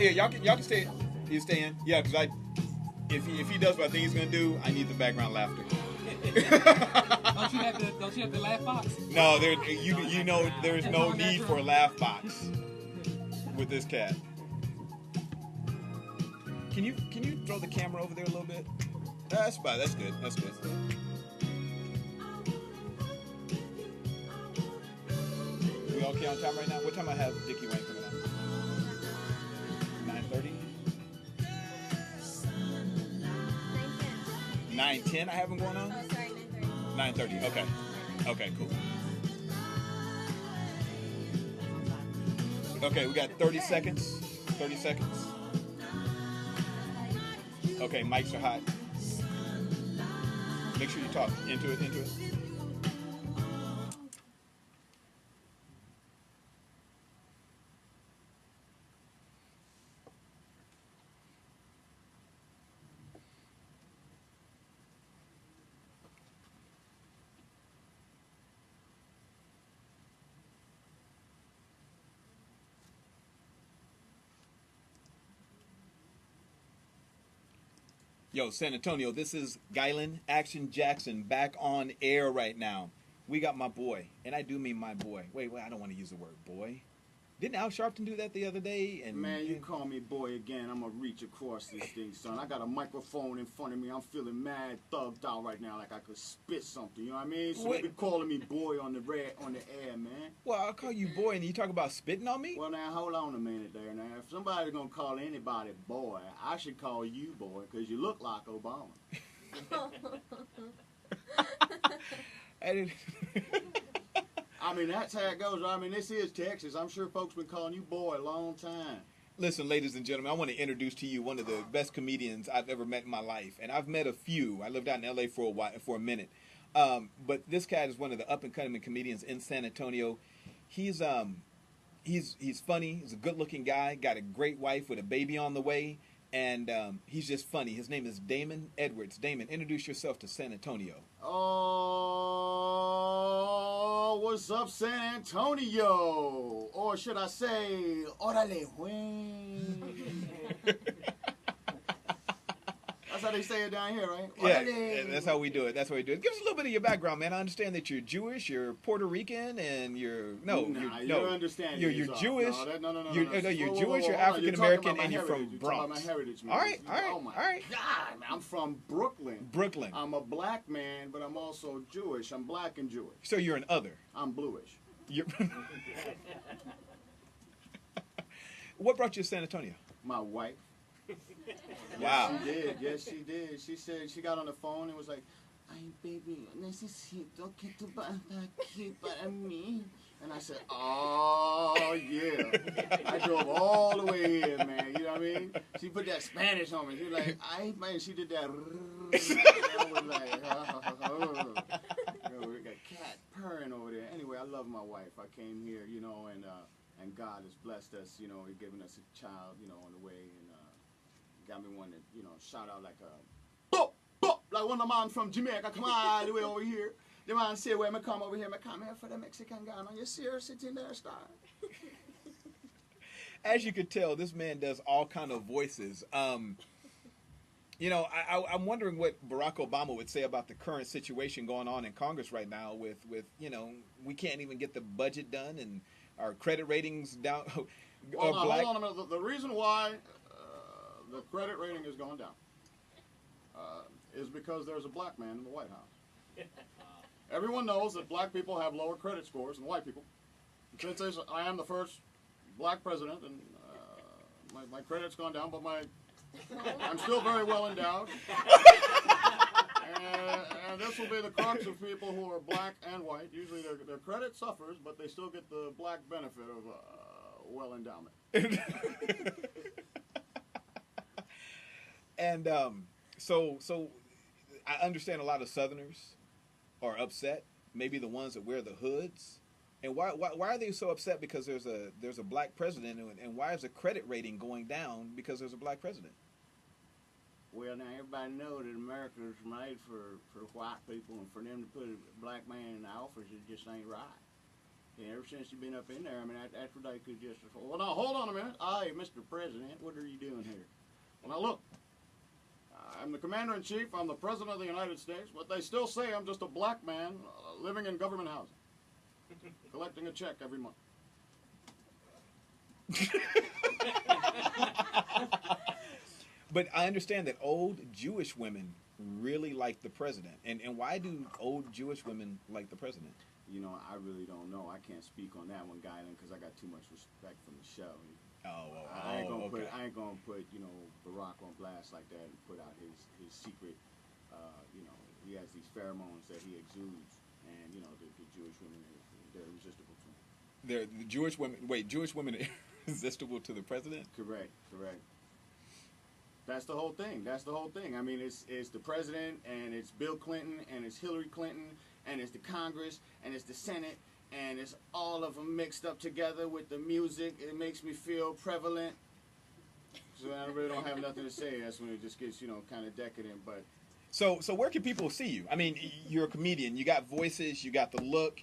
Yeah, y'all can stay. You stay in. Yeah, because if he does what I think he's gonna do, I need the background laughter. Don't you have the laugh box? No, you know there's no need for a laugh box with this cat. Can you throw the camera over there a little bit? That's fine. That's good. That's good. We okay on time right now? What time I have Dickie Wayne coming out? 9:30. 9:10. I have him going on. Oh, sorry, 9:30. Okay. Okay. Cool. Okay, we got 30 seconds. 30 seconds. Okay, mics are hot. Make sure you talk into it. Yo, San Antonio, this is Guylan Action Jackson back on air right now. We got my boy, and I do mean my boy. Wait, I don't want to use the word boy. Didn't Al Sharpton do that the other day? Man, you call me boy again, I'm going to reach across this thing, son. I got a microphone in front of me. I'm feeling mad thugged out right now like I could spit something, you know what I mean? So you be calling me boy on the air, man. Well, I'll call you boy, and you talk about spitting on me? Well, now, hold on a minute there. Now, if somebody's going to call anybody boy, I should call you boy because you look like Obama. I didn't... I mean, that's how it goes. I mean, this is Texas. I'm sure folks been calling you boy a long time. Listen, ladies and gentlemen, I want to introduce to you one of the best comedians I've ever met in my life. And I've met a few. I lived out in L.A. for a minute. But this cat is one of the up-and-coming comedians in San Antonio. He's funny. He's a good-looking guy. Got a great wife with a baby on the way. And he's just funny. His name is Damon Edwards. Damon, introduce yourself to San Antonio. Oh, what's up, San Antonio? Or should I say, órale, güey. That's how they say it down here, right? Yeah, that's how we do it. That's how we do it. Give us a little bit of your background, man. I understand that you're Jewish, you're Puerto Rican, and you're understanding. You're Jewish. No. You're Jewish. You're African American, and you're from Bronx. About my heritage, man. All right. Oh my God, man, I'm from Brooklyn. Brooklyn. I'm a black man, but I'm also Jewish. I'm black and Jewish. So you're an other. I'm bluish. What brought you to San Antonio? My wife. Wow. Yes, she did. She said, she got on the phone and was like, ay, baby, necesito que tú vayas aquí para mí. And I said, oh, yeah. I drove all the way here, man. You know what I mean? She put that Spanish on me. She was like, ay, man, she did that. I was like, we got cat purring over there. Anyway, I love my wife. I came here, you know, and God has blessed us, you know, He's given us a child, you know, on the way, and got me one that, you know, shout out like a, boop, boop, like one of the man from Jamaica, come all the way over here. The man say, where me come over here, me come here for the Mexican guy, man. You see her sitting there, star? As you could tell, this man does all kind of voices. You know, I'm wondering what Barack Obama would say about the current situation going on in Congress right now with you know, we can't even get the budget done and our credit ratings down. Hold on a minute. The reason why the credit rating has gone down is because there's a black man in the White House. Everyone knows that black people have lower credit scores than white people. Since I am the first black president, and my credit's gone down, but I'm still very well endowed. And this will be the crux of people who are black and white. Usually their credit suffers, but they still get the black benefit of well endowment. And so I understand a lot of Southerners are upset. Maybe the ones that wear the hoods. And why are they so upset because there's a black president, and why is the credit rating going down because there's a black president? Well, now everybody knows that America is made for white people, and for them to put a black man in the office, it just ain't right. Yeah, ever since you've been up in there, I mean, that's what they could just. Well, now hold on a minute. Hey, Mr. President, what are you doing here? Well, now look. I'm the commander-in-chief. I'm the president of the United States. But they still say I'm just a black man living in government housing, collecting a check every month. But I understand that old Jewish women really like the president. And why do old Jewish women like the president? You know, I really don't know. I can't speak on that one, Guyland, because I got too much respect from the show. I ain't gonna put Barack on blast like that and put out his secret. He has these pheromones that he exudes, and the Jewish women they're irresistible to him. The Jewish women. Wait, Jewish women are irresistible to the president? Correct. That's the whole thing. I mean, it's the president, and it's Bill Clinton, and it's Hillary Clinton, and it's the Congress, and it's the Senate, and it's all of them mixed up together with the music. It makes me feel prevalent. So I really don't have nothing to say. That's when it just gets, kind of decadent. But so where can people see you? I mean, you're a comedian. You got voices. You got the look.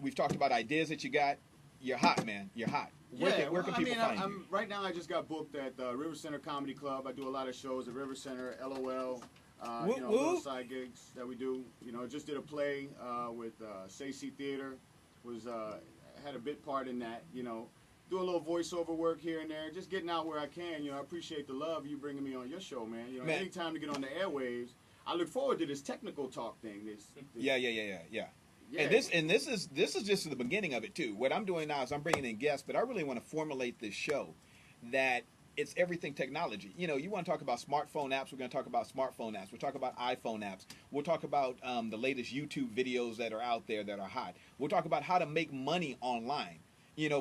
We've talked about ideas that you got. You're hot, man. You're hot. Where can people find you? Right now, I just got booked at River Center Comedy Club. I do a lot of shows at River Center, LOL. Little side gigs that we do. Just did a play with Stacey Theater. Had a bit part in that. Do a little voiceover work here and there. Just getting out where I can. I appreciate the love you bringing me on your show, man. Anytime to get on the airwaves. I look forward to this technical talk thing. Yeah. And this is just the beginning of it too. What I'm doing now is I'm bringing in guests, but I really want to formulate this show that it's everything technology. You want to talk about smartphone apps, we're going to talk about smartphone apps. We'll talk about iPhone apps. We'll talk about the latest YouTube videos that are out there that are hot. We'll talk about how to make money online.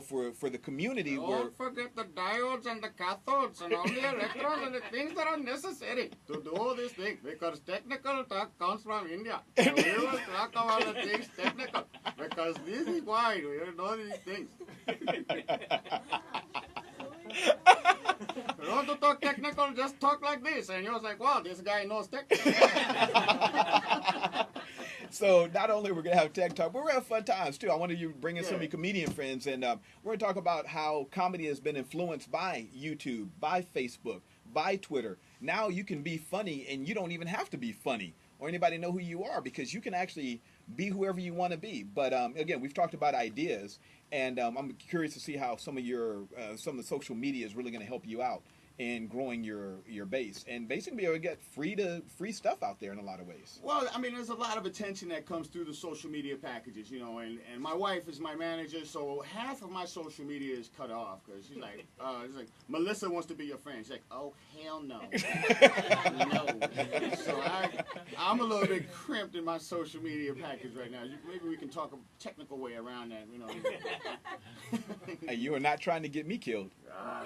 For the community. Don't forget the diodes and the cathodes and all the electrons and the things that are necessary to do this thing. Because technical talk comes from India. And we will talk about the things technical. Because this is why we know these things. You want to talk technical, just talk like this. And you're like, wow, this guy knows technical. So not only we're going to have tech talk, but we're going to have fun times too. I wanted you to bring in some of your comedian friends, and we're going to talk about how comedy has been influenced by YouTube, by Facebook, by Twitter. Now you can be funny, and you don't even have to be funny or anybody know who you are, because you can actually be whoever you want to be. But again, we've talked about ideas, and I'm curious to see how some of the social media is really going to help you out in growing your base and basically be able to get free stuff out there in a lot of ways. Well, I mean, there's a lot of attention that comes through the social media packages, and my wife is my manager, so half of my social media is cut off because she's like, Melissa wants to be your friend. She's like, oh, hell no. No. So I'm a little bit crimped in my social media package right now. Maybe we can talk a technical way around that, Hey, you are not trying to get me killed.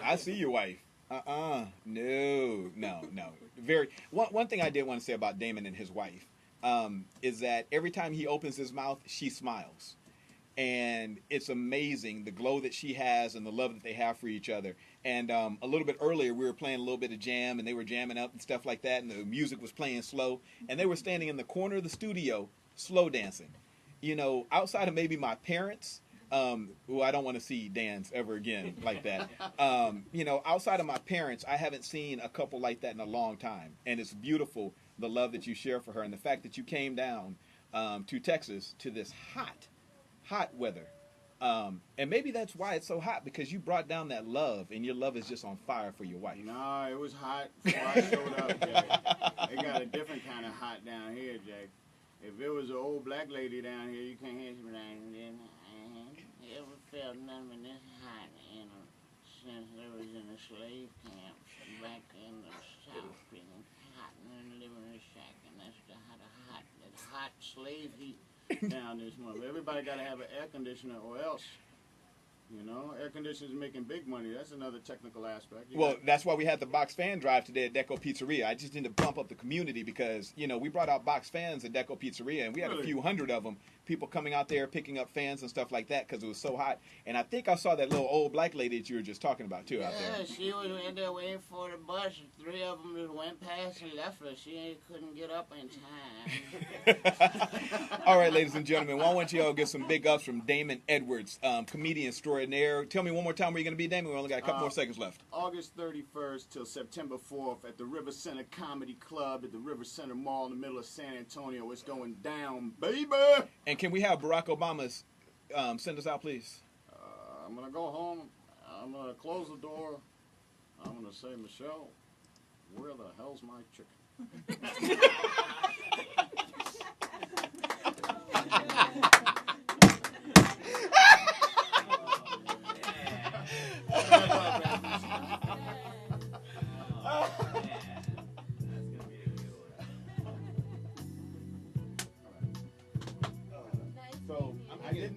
I see your wife. No. One thing I did want to say about Damon and his wife is that every time he opens his mouth, she smiles. And it's amazing the glow that she has and the love that they have for each other. And a little bit earlier, we were playing a little bit of jam, and they were jamming up and stuff like that, and the music was playing slow. And they were standing in the corner of the studio, slow dancing. Outside of maybe my parents, who I don't want to see dance ever again like that. Outside of my parents, I haven't seen a couple like that in a long time. And it's beautiful, the love that you share for her, and the fact that you came down to Texas to this hot weather. And maybe that's why it's so hot, because you brought down that love, and your love is just on fire for your wife. No, it was hot before I showed up, Jay. They got a different kind of hot down here, Jay. If it was an old black lady down here, you can't hear me down here. Ever felt nothing this hot since I was in the slave camps back in the South, being hot and living in a shack, and that's the hot slave heat down this month. Everybody got to have an air conditioner or else, know, air conditioners making big money. That's another technical aspect. Well, that's why we had the box fan drive today at Deco Pizzeria. I just need to bump up the community because, you know, we brought out box fans at Deco Pizzeria, and we had a few hundred of them. People coming out there picking up fans and stuff like that because it was so hot. And I think I saw that little old black lady that you were just talking about, too, out there. Yeah, she was in there waiting for the bus. 3 of them just went past and left her. She couldn't get up in time. All right, ladies and gentlemen, well, I want you all to get some big ups from Damon Edwards, comedian extraordinaire. Tell me one more time where you're going to be, Damon. We only got a couple more seconds left. August 31st till September 4th at the River Center Comedy Club at the River Center Mall in the middle of San Antonio. It's going down, baby! And can we have Barack Obama's send us out, please? I'm going to go home. I'm going to close the door. I'm going to say, Michelle, where the hell's my chicken?